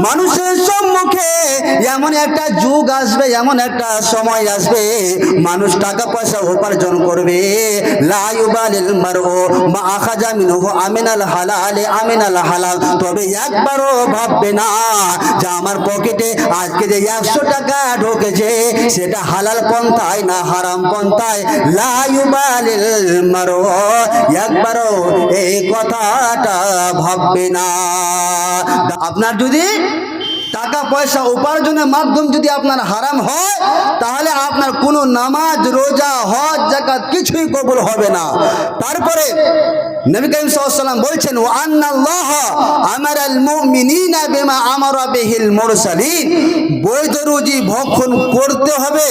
মানুষের সম্মুখে এমন একটা যুগ আসবে, এমন একটা সময় আসবে, মানুষ টাকা পয়সা উপার্জন করবে, লা ইউবালিল মারউ মা আখাযা মিনহু আমিনাল হালাল আমিনাল হালাল, তবে একবারও ভাববে না যে আমার পকেটে আজকে যে 100 টাকা ঢুকেছে সেটা হালাল পন্থায় না হারাম পন্থায়। লা ইউবালিল মারউ, একবারও এই কথাটা ভাববে না। আপনার যদি টাকা পয়সা উপার্জনের মাধ্যম যদি আপনার হারাম হয়, তাহলে আপনার কোনো নামাজ রোজা হজ যাকাত কিছুই কবুল হবে না। তারপরে নবী করিম সাল্লাল্লাহু আলাইহি ওয়াসাল্লাম বলছেন, ওয়া আন্নাল্লাহ আমারাল মুমিনিনা বিমা আমারা বিহিল মুরসালিন, বৈধ রুজি ভক্ষণ করতে হবে।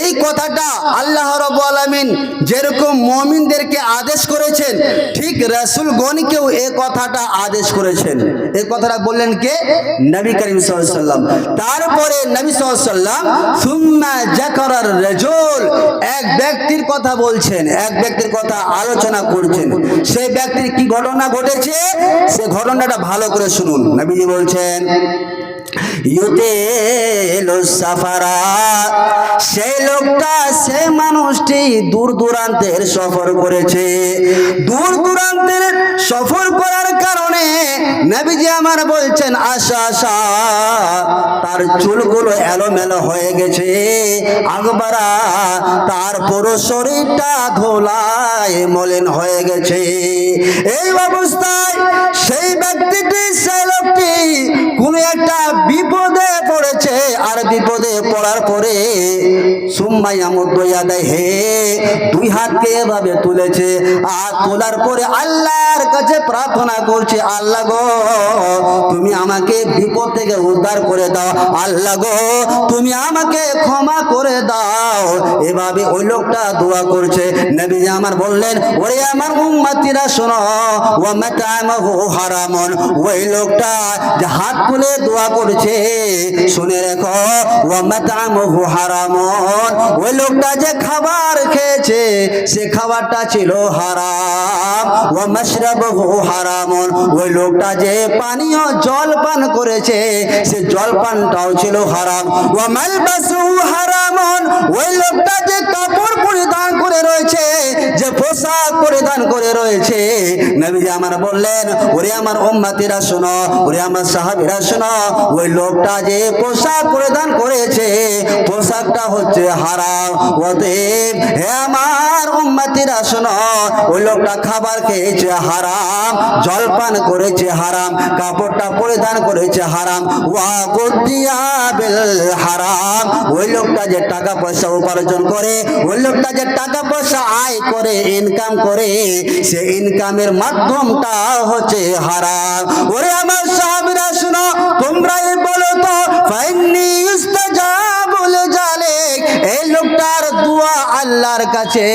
এই কথাটা আল্লাহ রাব্বুল আলামিন যেরকম মুমিনদেরকে আদেশ করেছেন, ঠিক রাসূলগণকেও এই কথাটা আদেশ করেছেন। এই কথাটা বললেন কে? নবী করিম সাল্লাল্লাহু আলাইহি ওয়াসাল্লাম। তারপরে নবী সাল্লাল্লাহু আলাইহি ওয়াসাল্লাম সুম্মা যাকারার রাজুল, এক ব্যক্তির কথা বলছেন, এক ব্যক্তির কথা আলোচনা করছেন। সেই ব্যক্তির কি ঘটনা ঘটেছে সে ঘটনাটা ভালো করে শুনুন। নবীজি বলছেন, সেই লোকটা, সে মানুষটি দূর দূরান্তের সফর করেছে। দূর দূরান্তের সফর করার কারণে নবীজি আমার বলছেন, আশা আশা তার চুলগুলো এলোমেলো হয়ে গেছে, আকবারা তার পুরো শরীরটা ধুলায় মলিন হয়ে গেছে। এই অবস্থায় সেই ব্যক্তিটি, সেই লোকটি কোন একটা বিপদে পড়েছে, আর বিপদে পড়ার পরে সুম্মা ইয়ামুদ্দু ইয়াদাইহি, দুই হাতকে এভাবে তুলেছে, আর তোলার পরে আল্লাহর কাছে প্রার্থনা করছে, আল্লাহ গো তুমি আমাকে বিপদ থেকে উদ্ধার করে দাও, আল্লাহ গো তুমি আমাকে ক্ষমা করে দাও। এভাবে ওই লোকটা দোয়া করছে। নবীজি আমার বললেন, ওরে আমার উম্মতিরা শোনো, ওয়া মাতামহু হারামুন, ওই লোকটা যে হাত তুলে দোয়া করছে শুনে রেখো, ওয়া মাতামহু হারামুন, ওই লোকটা যে খাবার খেয়েছে সে খাবারটা ছিল হারাম। ওয়া মাশরাবহু হারামুন, ওই লোকটা যে পানীয় জল পান করেছে সে জল পানটাও ছিল হারাম। ওয়া মালবাসুহু হারামুন, ওই লোকটা যে কাপড় পরিধান করে রয়েছে, যে পোশাক পরিধান করে রয়েছে, নবীজি আমার বললেন, ওরে আমার উম্মতিরা শোনো, ওরে আমার সাহাবীরা শোনো, ওই লোকটা যে পোশাক পরিধান করেছে পোশাকটা হচ্ছে হারাম। অতএব হে আমার উম্মতিরা শোনো, ওই লোকটা খাবার খেয়েছে হারাম, জলপান করেছে হারাম, কাপড়টা পরিধান করেছে হারাম। ওয়া গুদিয়া বিল হারাম, ওই লোকটা যে টাকা পয়সা উপার্জন করে, ওই লোকটা যে টাকা পয়সা আয় করে, ইনকাম করে, সে ইনকামের মাধ্যমটা হচ্ছে হারাম। ওরে আমার সাহাবীরা শুনো, তোমরাই বলো তো, ফাইন্নি ইস্তাজাবু লিজালিক, এই লোকটার দোয়া আল্লাহর কাছে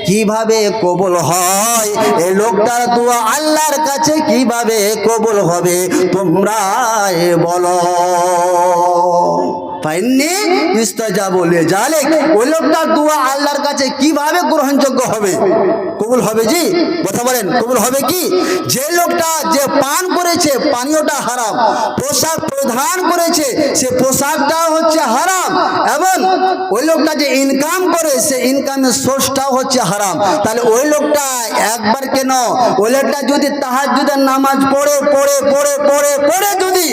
কিভাবে কবুল হয়, এই লোকটার দোয়া আল্লাহর কাছে কিভাবে কবুল হবে তোমরাই বলো। ফাইন্নি ইস্তাজাবু লিজালিক, ওই লোকটার দোয়া আল্লাহর কাছে কিভাবে গ্রহণযোগ্য হবে, কবুল হবে? জি কথা বলেন, কবুল হবে কি? যে লোকটা যে পান করেছে পানীয়টা হারাম, পোশাক পরিধান করেছে সে পোশাকটা হচ্ছে হারাম, এবং ওই লোকটা যে ইনকাম করে সে ইনকামের সোর্সটাও হচ্ছে হারাম, তাহলে ওই লোকটা একবার কেন, ওই লোকটা যদি তাহাজ্জুদের নামাজ পড়ে পড়ে পড়ে পড়ে পড়ে যদি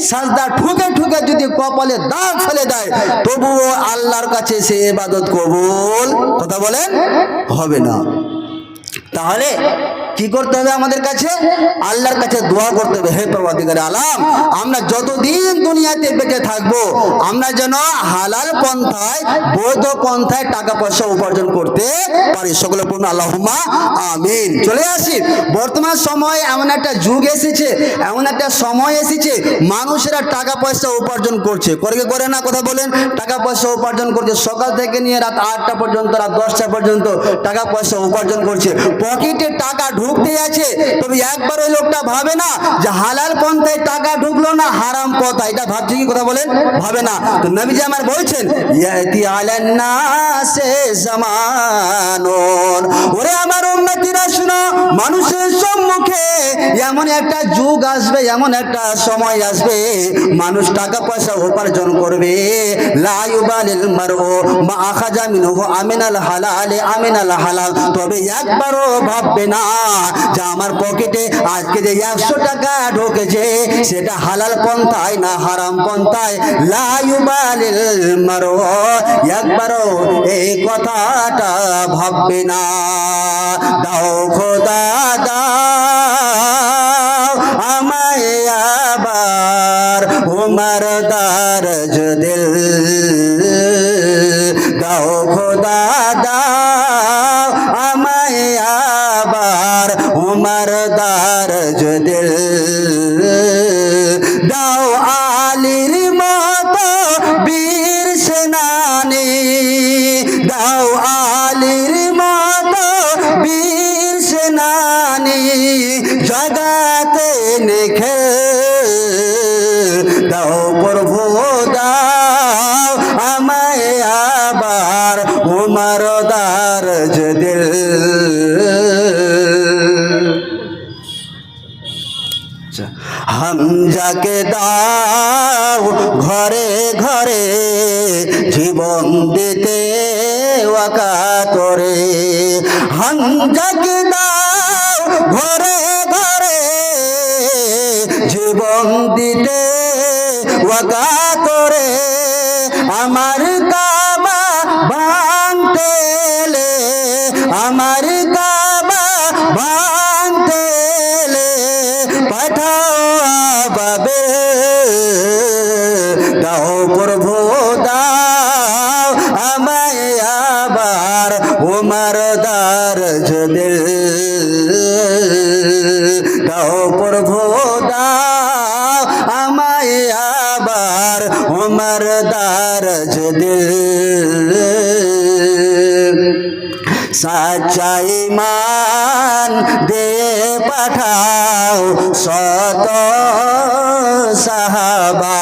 সাজদা ঠুকে ঠুকে যদি কপালে দাগ ফেলে দেয়, তবুও আল্লাহর কাছে সে ইবাদত কবুল, কথা বলেন, হবে না। তাহলে কি করতে হবে? আমাদের কাছে আল্লাহর কাছে দোয়া করতে হবে, হে পরওয়ারদিগারে আলাম, আমরা যতদিন দুনিয়াতে বেঁচে থাকবো আমরা যেন হালাল পন্থায়, বৈধ পন্থায় টাকা পয়সা উপার্জন করতে পারি। সকলে পূর্ণ আল্লাহুম্মা আমিন। চলে আসি, বর্তমান সময়ে এমন একটা যুগ এসেছে, এমন একটা সময় এসেছে, মানুষেরা টাকা পয়সা উপার্জন করছে, করে না, কথা বলেন, টাকা পয়সা উপার্জন করছে, সকাল থেকে নিয়ে রাত 8টা পর্যন্ত, রাত 10টা পর্যন্ত টাকা পয়সা উপার্জন করছে। পকেটে টাকা ঢুকতে আছে, তবে একবার ওই লোকটা ভাবে না যে হালাল পন্থায় টাকা ঢুকলো না হারাম পথা, এটা ভাবছে কি? কথা বলেন, ভাবে না। তো নবীজি আমার বলছেন ইয়াতি আলান নাসে জামানুন, ওরে আমার উম্মতিরা শুনো, মানুষের সম্মুখে এমন একটা যুগ আসবে, এমন একটা সময় আসবে, মানুষ টাকা পয়সা উপার্জন করবে, লা ইউবালিল মারউ মা আখাযা মিনহু আমিনাল হালাল আমিনাল হালাল, তবে একবারও ভাববে না যে আমার পকেটে আজকে যে 100 টাকা ঢুকেছে সেটা হালাল পন্থায় না হারাম পন্থায়, লা ইউবালিল মারউ, একবারও এই কথাটা ভাববে না। দাও খোদা দাও আমায় আবার উমর দারজ দিল, দাও খোদা দাও আমায় আবার উমর দারজ দিল, দাও আলীর মতো বীর সেনানী, দাও আলীর মতো বীর সেনানী, জগাতে নিখে দাও প্রভু দাও আমায় আবার উমর দারজ দিল। হামজাকে দাও ঘরে ঘরে জীবন দিতে ওয়াকাতরে, হামজাকে দাও ঘরে ঘরে জীবন দিতে ওয়াকাতরে, আমার কাবা ভাঙতে এলে, আমার কাবা ভাঙতে এলে পাঠাও বাবে, দাও প্রভু দাও আমায় আবার উমর দারজ দিল, দাও প্রভু দাও আমায় আবার উমর দারজ দিল। সাচ্চা ঈমান দিয়ে পাঠাও শত সাহাবা,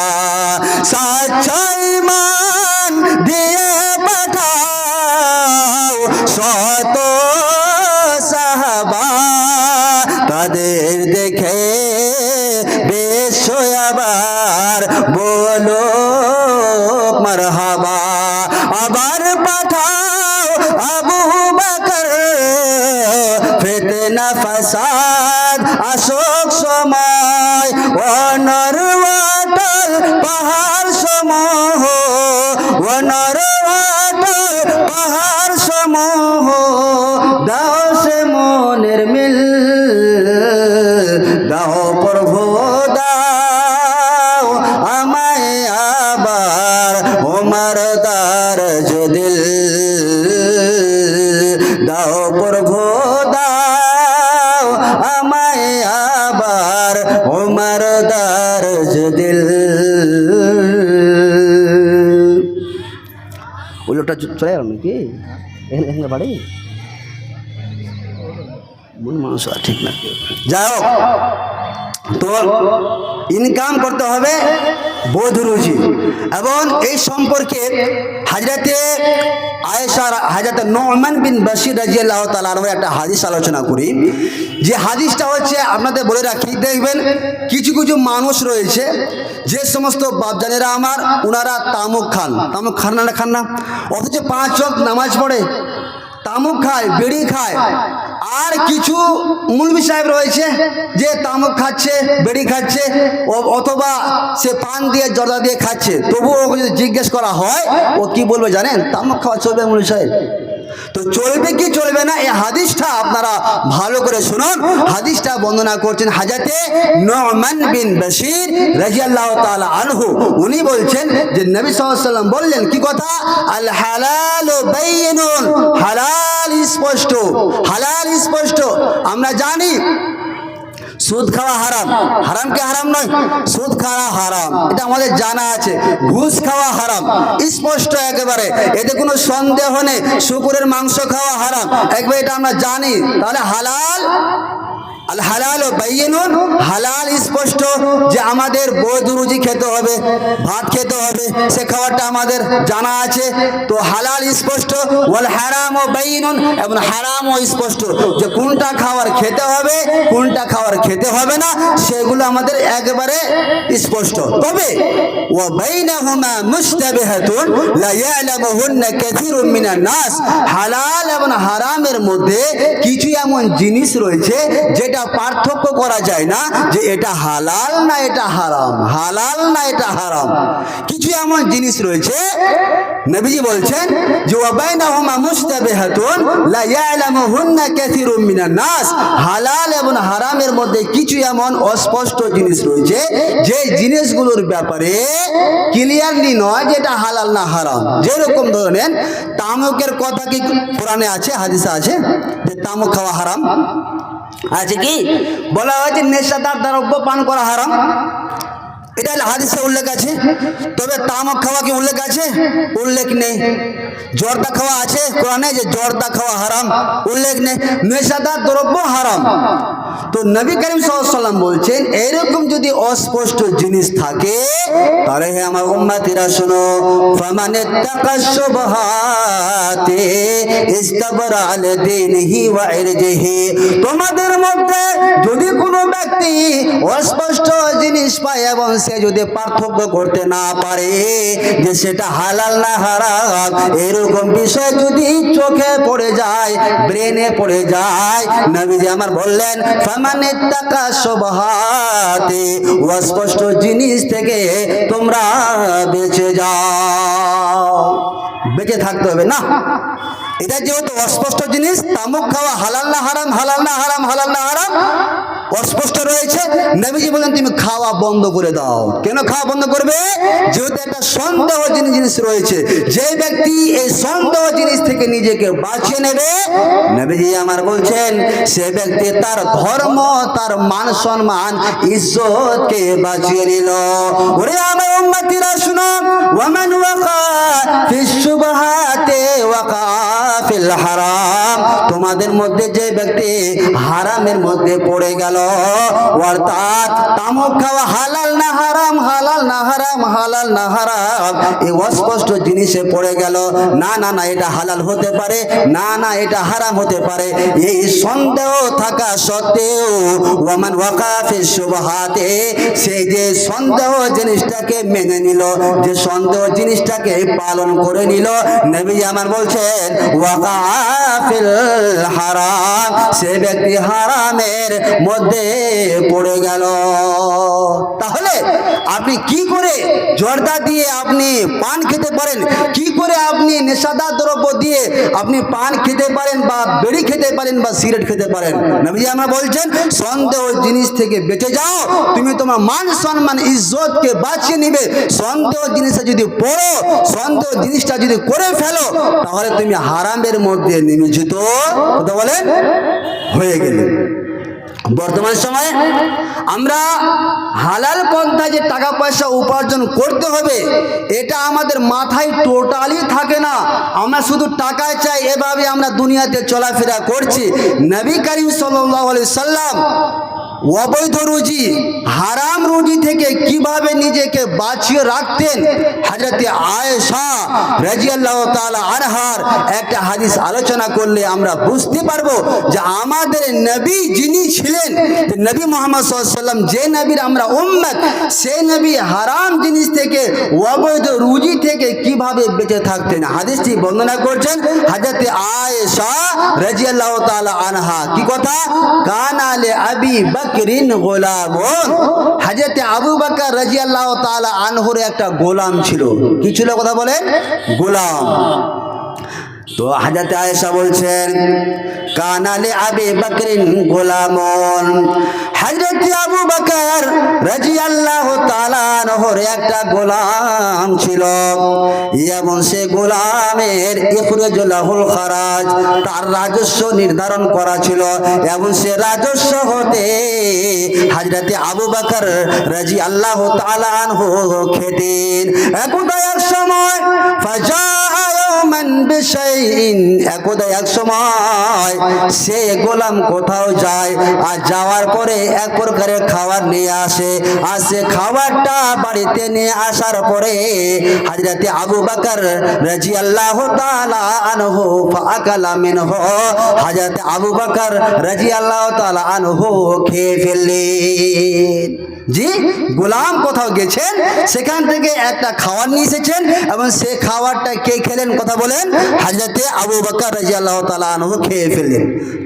সাচ্চা ঈমান দিয়ে পাঠাও শত সাহাবা, তাদের দেখে বিশ্ব আবার বলো মারহাবা, আবার পাঠাও আবু বকর, ফিতনা ফাসাদ আসুক সময়, অনর অটল পাহাড় সমূহ, অনর অটল পাহাড় সমূহ, দাও সে মনের মিল, দাও প্রভু দাও আমায় আবার উমর দারজ দিল, দাও প্রভু দাও আমায় আবার উমর দারজ দিল। ওই লোকটা চলে গেল নাকি? এখানে বাড়ি মানুষ ঠিক না, যাই হোক, তো ইনকাম করতে হবে বোধ রুচি। এবং এই সম্পর্কে হযরতে আয়েশা, হযরত নু'মান বিন বাশির রাদিয়াল্লাহু তাআলা আনহু একটা হাদিস আলোচনা করি, যে হাদিসটা হচ্ছে আপনাদের বলে রাখি, দেখবেন কিছু কিছু মানুষ রয়েছে যে সমস্ত বাপজানেরা আমার, ওনারা তামুক খান, তামুক খান না খান না, অথচ 5 ওয়াক্ত নামাজ পড়ে, তামুক খায়, বিড়ি খায়। আর কিছু মুলবি সাহেব রয়েছে যে তামুক খাচ্ছে, বিড়ি খাচ্ছে, অথবা সে পান দিয়ে জর্দা দিয়ে খাচ্ছে, তবুও ওকে যদি জিজ্ঞেস করা হয় ও কি বলবে জানেন? তামুক খাওয়া চলবে মুলবি সাহেব। তো চলবে কি চলবে না, এই হাদিসটা আপনারা ভালো করে শুনুন। হাদিসটা বর্ণনা করছেন হযরতে নু'মান বিন বাশির রাদিয়াল্লাহু তাআলা আনহু। উনি বলছেন যে নবী সাল্লাল্লাহু আলাইহি ওয়াসাল্লাম বললেন কি কথা? আল হালালু বাইয়িনুন, হালাল স্পষ্ট, হালাল স্পষ্ট। আমরা জানি সুদ খাওয়া হারাম। হারাম কি হারাম নয়? সুদ খাওয়া হারাম, এটা আমাদের জানা আছে। ঘুষ খাওয়া হারাম, স্পষ্ট একেবারে, এতে কোনো সন্দেহ নেই। শুকুরের মাংস খাওয়া হারাম, একবার এটা আমরা জানি। তাহলে হালাল, আল হালাল ও বাইয়িনুন, হালাল স্পষ্ট যে আমাদের বৈধ রুজি খেতে হবে, ভাত খেতে হবে, সে খাবারটা আমাদের জানা আছে। তো হালাল স্পষ্ট, ওয়াল হারাম ও বাইয়িনুন, এবং হারাম ও স্পষ্ট যে কোনটা খাবার খেতে হবে, কোনটা খাবার খেতে হবে না, সেগুলো আমাদের একেবারে স্পষ্ট। তবে ওয়া বাইনাহুমা মুশতাবিহাতুন লা ইয়ালামুহুন্না কাসীরুম মিনান নাস, হালাল এবং হারামের মধ্যে কিছু এমন জিনিস রয়েছে যেটা পার্থক্য করা যায় না যে এটা হালাল না এটা হারাম, হালাল না এটা হারাম। কিছু এমন জিনিস রয়েছে নবীজি বলছেন যে ওয়া বাইনাহুমা মুশতাবিহাতুন লা ইয়ালামুহুন্না কাসীরুম মিনান নাস, হালাল এবং হারামের মধ্যে কিছু এমন অস্পষ্ট জিনিস রয়েছে যে জিনিসগুলোর ব্যাপারে ক্লিয়ারলি নয় যেটা হালাল না হারাম। যেরকম ধরেন তামাকের কথা কি কোরআনে আছে, হাদিসে আছে যে তামাক খাওয়া হারাম? আছে কি? বলা হয়েছে নেশাদার দ্রব্য পান করা হারাম, এটা হাদিসে উল্লেখ আছে। তবে তামাক খাওয়া কি উল্লেখ আছে? উল্লেখ নেই। জর্দা খাওয়া আছে কোরআনে যে জর্দা খাওয়া হারাম, উল্লেখ নেই। নেশাদার দ্রব্য হারাম। তো নবী করিম সাল্লাল্লাহু আলাইহি ওয়াসাল্লাম বলছেন এরকম যদি অস্পষ্ট জিনিস থাকে তাহলে হে আমার উম্মতিরা শোনো, ফামানিত্তাকা শুবহাতি ইস্তাবরা আলাদিনিহি ওয়া ইরজিহি, তোমাদের মধ্যে যদি কোনো ব্যক্তি অস্পষ্ট জিনিস পায় এবং সে যদি পার্থক্য করতে না পারে যে সেটা হালাল না হারাম, এরকম বিষয় যদি চোখে পড়ে যায়, ব্রেনে পড়ে যায়, নবীজি আমার বললেন ফামানিত্তাকা শুবহাতি, অস্পষ্ট জিনিস থেকে তোমরা বেঁচে যাও। বেঁচে থাকতে হবে না। এটা যেহেতু অস্পষ্ট জিনিস, তামাক খাওয়া হালাল না হারাম, হালাল না হারাম, হালাল না হারাম অস্পষ্ট রয়েছে, নবীজি বলেন তুমি খাওয়া বন্ধ করে দাও। কেন খাওয়া বন্ধ করবে? যেহেতু একটা সন্দেহ জিনিস রয়েছে, যে ব্যক্তি এই সন্দেহ জিনিস থেকে নিজেকে বাঁচিয়ে নেবে, নবীজি আমার বলছেন সে ব্যক্তি তার ধর্ম, তার মান সম্মান, ইজ্জতকে বাঁচিয়ে নিল। ওরে আমার উম্মতিরা শুনো, ওয়ামান ওয়াকা ফিশ শুবহাতি ওয়াকা ফিল হারাম, তোমাদের মধ্যে যে ব্যক্তি হারামের মধ্যে পড়ে গেল, অর্থাৎ তামাক খাওয়া হালাল না হারাম, হালাল না হারাম, হালাল না হারাম, এই অস্পষ্ট জিনিসে পড়ে গেল, না না না এটা হালাল হতে পারে, না না এটা হারাম হতে পারে, এই সন্দেহ থাকা সত্ত্বেও ওয়ামান ওয়াকা ফিশ শুবহাতি, সেই যে সন্দেহ জিনিসটাকে মেনে নিল, যে সন্দেহ জিনিসটাকে পালন করে নিল, নবী আমার বলছেন ওয়াকা ফিল হারাম, সে ব্যক্তি হারামের মধ্যে পড়ে গেল। তাহলে আপনি কি করে জর্দা দিয়ে আপনি পান খেতে পারেন? কি করে আপনি নেশাদার দ্রব্য দিয়ে আপনি পান খেতে পারেন বা বেড়ি খেতে পারেন বা সিগারেট খেতে পারেন? নবীজি আমরা বলছেন সন্দেহ জিনিস থেকে বেঁচে যাও, তুমি তোমার মান সম্মান ইজ্জতকে বাঁচিয়ে নিবে। সন্দেহ জিনিসটা যদি পড়ো, সন্দেহ জিনিসটা যদি করে ফেলো, তাহলে তুমি হারামের মধ্যে নিমজ্জিত কথা বলেন হয়ে গেলে। বর্তমান সময়ে আমরা হালাল পন্থায় যে টাকা পয়সা উপার্জন করতে হবে এটা আমাদের মাথায় টোটালি থাকে না। আমরা শুধু টাকা চাই, এভাবে আমরা দুনিয়াতে চলাফেরা করছি। নবী করিম সাল্লাল্লাহু আলাইহি সাল্লাম অবৈধ রুজি, হারাম রুজি থেকে কিভাবে নিজেকে বাঁচিয়ে রাখতেন, হযরতে আয়েশা রাদিয়াল্লাহু তাআলা আনহার একটা হাদিস আলোচনা করলে আমরা বুঝতে পারবো যে আমাদের নবী যিনি ছিলেন, নবী মুহাম্মদ সাল্লাল্লাহু আলাইহি সাল্লাম, যে নবীর আমরা উম্মত, সেই নবী হারাম জিনিস থেকে, অবৈধ রুজি থেকে কিভাবে বেঁচে থাকতেন। হাদিসটি বর্ণনা করছেন হযরতে আয়েশা রাদিয়াল্লাহু তাআলা আনহা। কি কথা? কানা লি আবি বকরিন গোলামুন, হযরতে আবু বকর রাদিয়াল্লাহু তাআলা আনহুর একটা গোলাম ছিল। কি ছিল কথা বলেন? গোলাম। তো হযরতে আয়েশা বলছেন কানা লি আবি বকরিন গোলামুন, হযরতে আবু বকর রাদিয়াল্লাহু তাআলা আনহুর একটা গোলাম ছিল এবং সে গোলামের ইখরাজুল খারাজ তার রাজস্ব নির্ধারণ করা ছিল এবং সে রাজস্ব হতে হযরতে আবু বকর রাদিয়াল্লাহু তাআলা আনহু খেতেন। একদা এক সময় একদা এক সময় সে গোলাম কোথাও যায় আর যাওয়ার পরে এক প্রকারের খাবার নিয়ে আসে আর সে খাবারটা বাড়িতে নিয়ে আসার পরে হযরতে আবু বকর রাদিয়াল্লাহু তাআলা আনহু ফাআকালা মিনহু হযরতে আবু বকর রাদিয়াল্লাহু তাআলা আনহু খেয়ে ফেললেন। জি, গোলাম কোথাও গেছেন, সেখান থেকে একটা খাবার নিয়ে এসেছেন এবং সে খাবারটা কে খেলেন কথা বলেন? হযরতে আবু বকর রাদিয়াল্লাহু তাআলা আনহু খেয়ে ফেললেন।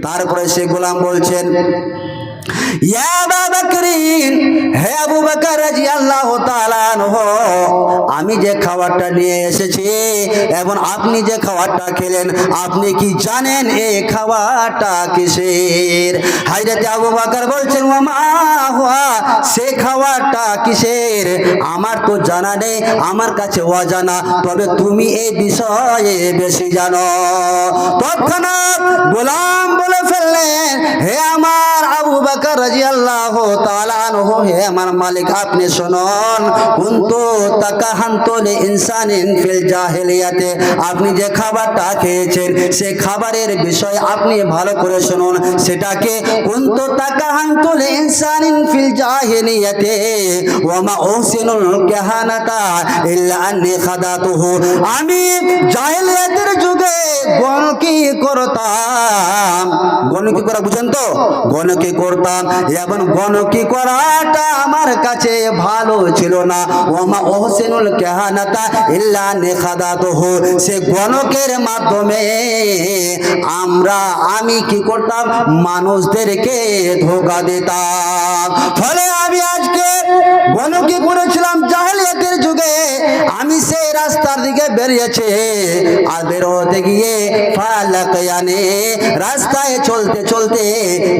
তারপরে সে গোলাম বলছেন, ইয়া আবু বকরিন, হে আবু বকর রাদিয়াল্লাহু তাআলা আনহু, আমি যে খাবারটা নিয়ে এসেছি এবং আপনি যে খাবারটা খেলেন, আপনি কি জানেন এই খাবারটা কিসের? হযরত আবু বকর বলছেন, ওয়া মা হুয়া, সে খাবারটা কিসের আমার তো জানা নেই, আমার কাছে অজানা, তবে তুমি এই বিষয়ে বেশি জানো। তৎক্ষণাৎ গোলাম বলে ফেললেন, হে আমার আবু বকর রাদিয়াল্লাহু তাআলা আনহু, হে আমার মালিক, আপনি শুনুন, কুনতু তাকাহানতু লিইনসানিন ফিল জাহিলিয়াতে, আপনি যে খাবারটা খেয়েছেন সে খাবারের বিষয় আপনি ভালো করে শুনুন। সেটাকে কুনতু তাকাহানতু লিইনসানিন ফিল জাহিলিয়াতে ওয়া মা উহসিনুল কাহানাতা ইল্লা আন্নী খাদাতুহু, আমি জাহিলিয়াতের যুগে গণকি করতাম, গণকি করা বুঝেন তো, গণকি করতাম এবং গণকি করাটা আমার কাছে ভালো ছিল না। ওমা ওহসিনুল কাহানাতা ইল্লা নিখাদাতুহু, সে গণকের মাধ্যমে আমি কি করতাম, মানুষদেরকে ধোঁকা দিতাম। ফলে আমি আজকে গণকি করেছিলাম জাহেলিয়াতের যুগে, আমি সেই রাস্তার দিকে বেরিয়েছি আর বেরোতে গিয়ে ফালাকায়ানি, রাস্তায় চলতে চলতে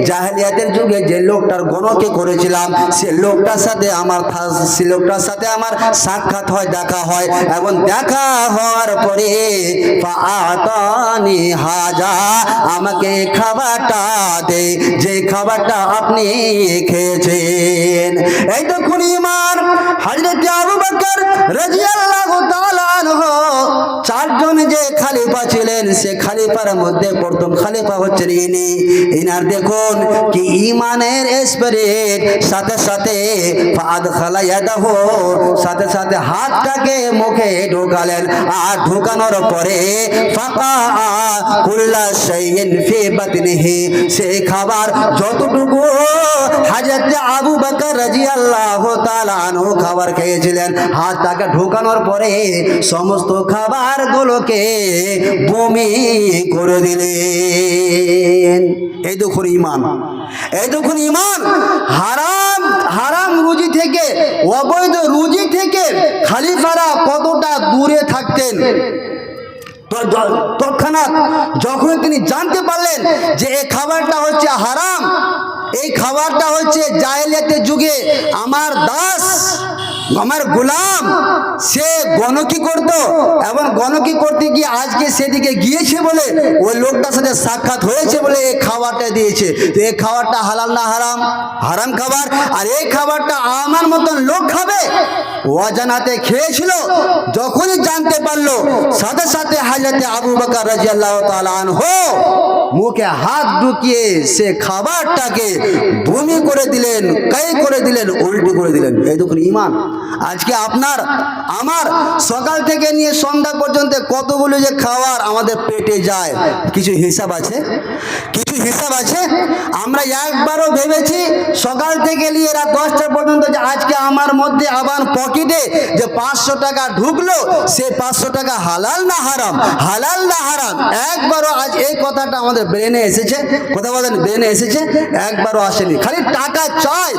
জাহেলিয়াতের যুগে যে লোকটার গণকে করেছিলাম সে লোকটার সাথে আমার সাক্ষাৎ হয়, দেখা হয় এবং দেখা হওয়ার পরে ফাআতানি হাজা, আমাকে খাবারটা দে যে খাবারটা আপনি খেয়েছেন। এই দেখুন ইমান, হযরত আবু বকর রাদিয়াল্লাহু তাআলা আনহু চারজন যে খলিফা ছিলেন সে খলিফার মধ্যে প্রথম খলিফা হচ্ছেন ইনার দেখুন কি ইমানের স্পিরিট, সাথে সাথে ফাদখালা ইয়াদাহু, সাথে সাথে হাতটাকে মুখে ঢোকালেন আর ঢোকানোর পরে ফাকা কুল্লা শাইইন ফি বাতনিহি, সেই খাবার যতটুকু হযরত আবু বকর রাদিয়াল্লাহু তাআলা আনহু খাবার খেয়েছিলেন, হাতটাকে ঢোকানোর পরে সমস্ত খাবারগুলোকে বমি করে দিলেন। এই দেখুন ইমান, এই দেখুন ইমান। হারাম রুজি থেকে, অবৈধ রুজি থেকে খলিফারা কতটা দূরে থাকতেন। তৎক্ষণাৎ যখন তিনি জানতে পারলেন যে এই খাবারটা হচ্ছে হারাম, এই খাবারটা হচ্ছে জাহেলিয়াতের যুগে আমার দাস, আমার গোলাম, সে গণকি করত এবং গণকি করতে গিয়ে আজকে সেদিকে গিয়েছে বলে ওই লোকটার সাথে সাক্ষাৎ হয়েছে বলে এই খাবারটা দিয়েছে। তো এই খাবারটা হালাল না হারাম? হারাম খাবার। আর এই খাবারটা আমার মতন লোক খাবে? অজানাতে খেয়েছিল, যখনই জানতে পারলো সাথে সাথে হযরত আবু বকর রাদিয়াল্লাহু তাআলা আনহু মুখে হাত ঢুকিয়ে সে খাবারটাকে বমি করে দিলেন, কাই করে দিলেন, উল্টি করে দিলেন। এই দেখুন ইমান। আজকে আপনার আমার সকাল থেকে নিয়ে সন্ধ্যা পর্যন্ত কতগুলো যে খাবার আমাদের পেটে যায়, কিছু হিসাব আছে? কিছু হিসাব আছে? আমরা একবারও ভেবেছি সকাল থেকে নিয়ে রাত 10টা পর্যন্ত যে আজকে আমার মধ্যে আবার পকেটে যে 500 টাকা ঢুকলো, সে 500 টাকা হালাল না হারাম? হালাল না হারাম? একবারও আজ এই কথাটা আমাদের ব্রেনে এসেছে? কথা বলেন, ব্রেনে এসেছে? একবারও আসেনি। খালি টাকা চাই,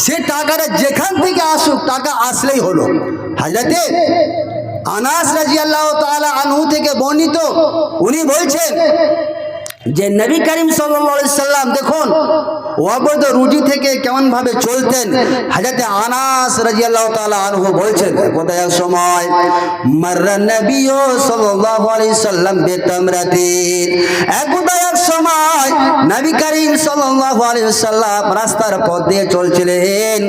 সে টাকাটা যেখান থেকে আসুক, টাকা আসলেই হলো। হযরতে আনাস রাদিয়াল্লাহু তাআলা আনহু থেকে বর্ণিত, উনি বলছেন যে নবী করিম সাল্লাল্লাহু আলাইহি সাল্লাম দেখুন অবৈধ রুজি থেকে কেমন ভাবে চলতেন। হযরত আনাস রাদিয়াল্লাহু তাআলা আনহু বলছেন, কোথায় এক সময় মাররা নবী সাল্লাল্লাহু আলাইহি সাল্লাম বিতামরাতিন, একদায় এক সময় নবী করিম সাল্লাল্লাহু আলাইহি সাল্লাম রাস্তার পথ দিয়ে চলছিলেন।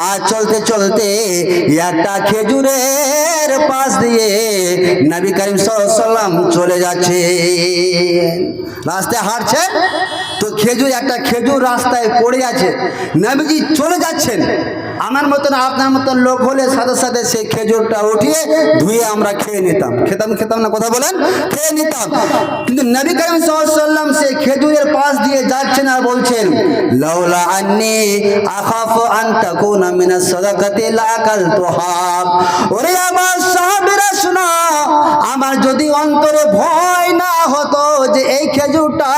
আর চলতে চলতে একটা খেজুরের পাশ দিয়ে নবী করিম সাল্লাল্লাহু আলাইহি সাল্লাম চলে যাচ্ছে। রাস্তায় হাঁটছে তো একটা খেজুর রাস্তায় পড়ে আছে, নবীজি চলে যাচ্ছেন। আমার মতন আপনার মতন লোক হলে সাথে সাথে সেই খেজুরটা উঠিয়ে ধুয়ে আমরা খেয়ে নিতাম। খেতাম না, কথা বলেন, খেয়ে নিতাম। কিন্তু নবী করিম সাল্লাল্লাহু আলাইহি ওয়াসাল্লাম সেই খেজুরের পাশ দিয়ে যাচ্ছেন আর বলছেন, লাউলা আন্নী আখাফু আন তাকুনা মিনাস সাদাকাতি লাকালতুহা। ওরে আমার সাহাবীরা শোনো, আমার যদি অন্তরে ভয় না হতো যে এই খেজুরটা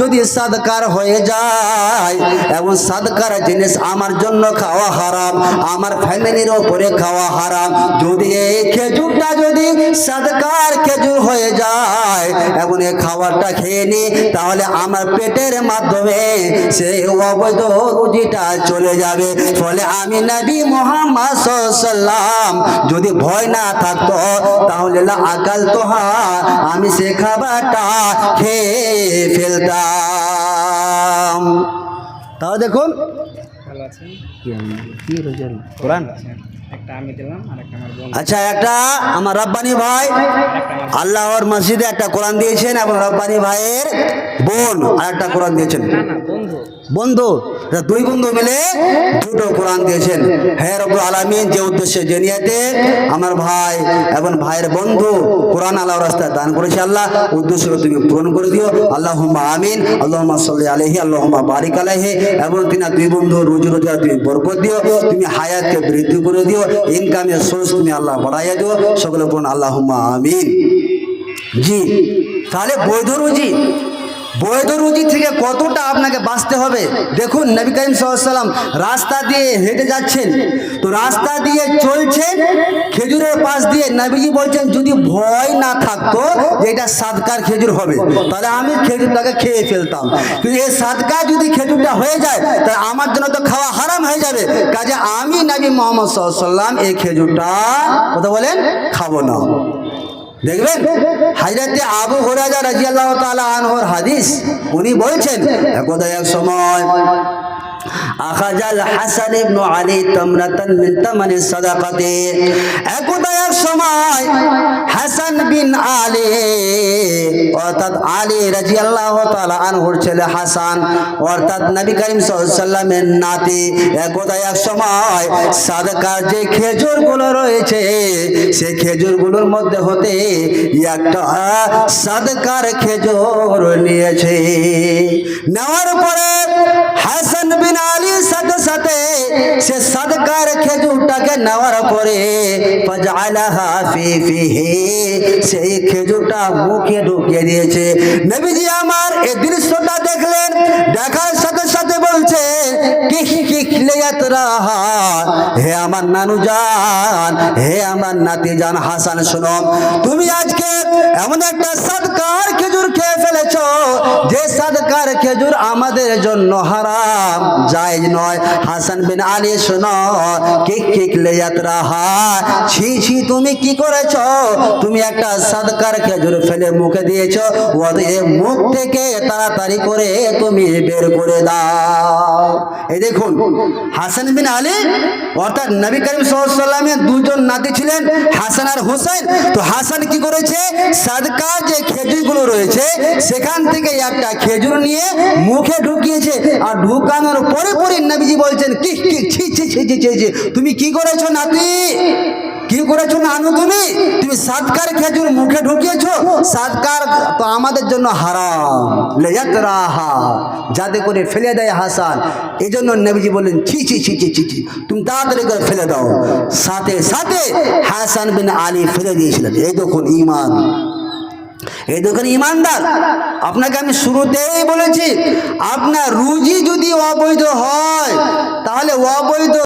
যদি সাদকার হয়ে যায় এবং সাদকার জিনিস আমার জন্য খাওয়া হারাম, আমার ফ্যামিলির উপরে খাওয়া হারাম, যদি এই খেজুরটা যদি সাদকার খেজুর হয়ে যায় এবং এই খাবারটা খেয়ে নি, তাহলে আমার পেটের মাধ্যমে সেই অবৈধ রুজিটা চলে যাবে। ফলে আমি নবী মুহাম্মদ সাল্লাল্লাহু আলাইহি সাল্লাম যদি ভয় না থাকতো তাহলে আকাল তোহা, আমি সে খাবারটা খেয়ে ফেলতাম। তাহলে দেখুন কোরআন আচ্ছা, একটা আমার রব্বানি ভাই আল্লাহর মসজিদে একটা কোরআন দিয়েছেন এবং রব্বানি ভাইয়ের বোন আর একটা কোরআন দিয়েছেন। বন্ধু, দুই বন্ধু মিলে দুটো কোরআন দিয়েছেন। হে রব্বুল আলামিন, যে উদ্দেশ্যে যে নিয়তে আমার ভাই এবং ভাইয়ের বন্ধু কোরআন আল্লাহর রাস্তায় দান করেছে, আল্লাহ উদ্দেশ্যকে তুমি পূরণ করে দিও। আল্লাহুম্মা আমিন। আল্লাহুম্মা সাল্লি আলাইহি, আল্লাহুম্মা বারিক আলাইহি। এবং তিনি দুই বন্ধু রুজি রোজগার তুমি বরকত দিও, তুমি হায়াতকে বৃদ্ধি করে দিও, ইনকামের সোর্স তুমি আল্লাহ বাড়াইয়া দিও। সকলে বলুন আল্লাহুম্মা আমিন। জি, তাহলে বৈধ রুজি থেকে কতটা আপনাকে বাঁচতে হবে দেখুন। নবী করিম সাল্লাল্লাহু আলাইহি ওয়াসাল্লাম রাস্তা দিয়ে হেঁটে যাচ্ছেন, তো রাস্তা দিয়ে চলছেন, খেজুরের পাশ দিয়ে নবীজি বলছেন যদি ভয় না থাকতো যে এটা সাদকার খেজুর হবে তাহলে আমি খেজুরটাকে খেয়ে ফেলতাম। কিন্তু এই সাদকা যদি খেজুরটা হয়ে যায় তাহলে আমার জন্য তো খাওয়া হারাম হয়ে যাবে। কাজে আমি নবী মুহাম্মদ সাল্লাল্লাহু আলাইহি ওয়াসাল্লাম এই খেজুরটা কথা বলেন খাবো না। দেখবেন হযরত আবু হুরায়রা রাদিয়াল্লাহু তাআলা আনহুর হাদিস, উনি বলছেন একদা এক সময় আখাজাল হাসান ইবনে আলী তামরাতান মিন তামানি সাদাকাতি, একদা এক সময় হাসান বিন আলী অর্থাৎ আলী রাদিয়াল্লাহু তাআলা আনহুর ছেলে হাসান অর্থাৎ নবী করিম সাল্লাল্লাহু আলাইহি ওয়াসাল্লামের নাতি, একদা এক সময় সাদকার যে খেজুরগুলো রয়েছে সেই খেজুরগুলোর মধ্যে হতে একটা সাদকার খেজুর নিয়েছে। নেওয়ার পরে হাসান বিন আলীর সাথে সাথে সে সাদকার খেজুরটাকে নেওয়ার পরে ফাজআলাহা ফি ফিহি, সেই খেজুরটা মুখে ঢুকিয়ে দিয়েছে। নবীজি আমার এই দৃশ্যটা দেখলেন, দেখার সাথে সাথে বলছে হে আমার নানু জান, হে আমার নাতি জান হাসান, শোনো তুমি আজকে এমন একটা সাদকার খেজুর খেয়ে ফেলেছো যে সাদকার খেজুর আমাদের জন্য হারাম, জায়েজ নয়। হাসান বিন আলী শোনো, ছি ছি, তুমি কি করেছো? তুমি একটা সাদকার খেজুর ফেলে মুখে দিয়েছো, মুখ থেকে তাড়াতাড়ি করে তুমি বের করে দাও। এই দেখুন হাসান বিন আলী অর্থাৎ নবী করিম সাল্লাল্লাহু আলাইহি ওয়াসাল্লামের দুজন নাতি ছিলেন হাসান আর হুসাইন। তো হাসান কি করেছে, সাদকার যে খেজুরগুলো রয়েছে সেখান থেকে একটা খেজুর নিয়ে মুখে ঢুকিয়েছে, আর ঢুকানোর পরে পরে নবীজি বলছেন ছি ছি ছি ছি, তুমি কি করেছো নাতি, কি করেছো নানু, তুমি সাদকার খেজুর মুখে ঢুকিয়েছো, সাদকার তো আমাদের জন্য হারাম, লিয়াতরাহা, যাতে করে ফেলে দেয় হাসান। এই জন্য নবীজি বললেন ছি ছি ছি ছি ছি, তুমি তাড়াতাড়ি করে ফেলে দাও। সাথে সাথে হাসান বিন আলী ফেলে দিয়েছিলেন। এই দেখুন ঈমান, এই দেখুন ঈমানদার। আপনাকে আমি শুরুতেই বলেছি আপনার রুজি যদি অবৈধ হয় তাহলে অবৈধ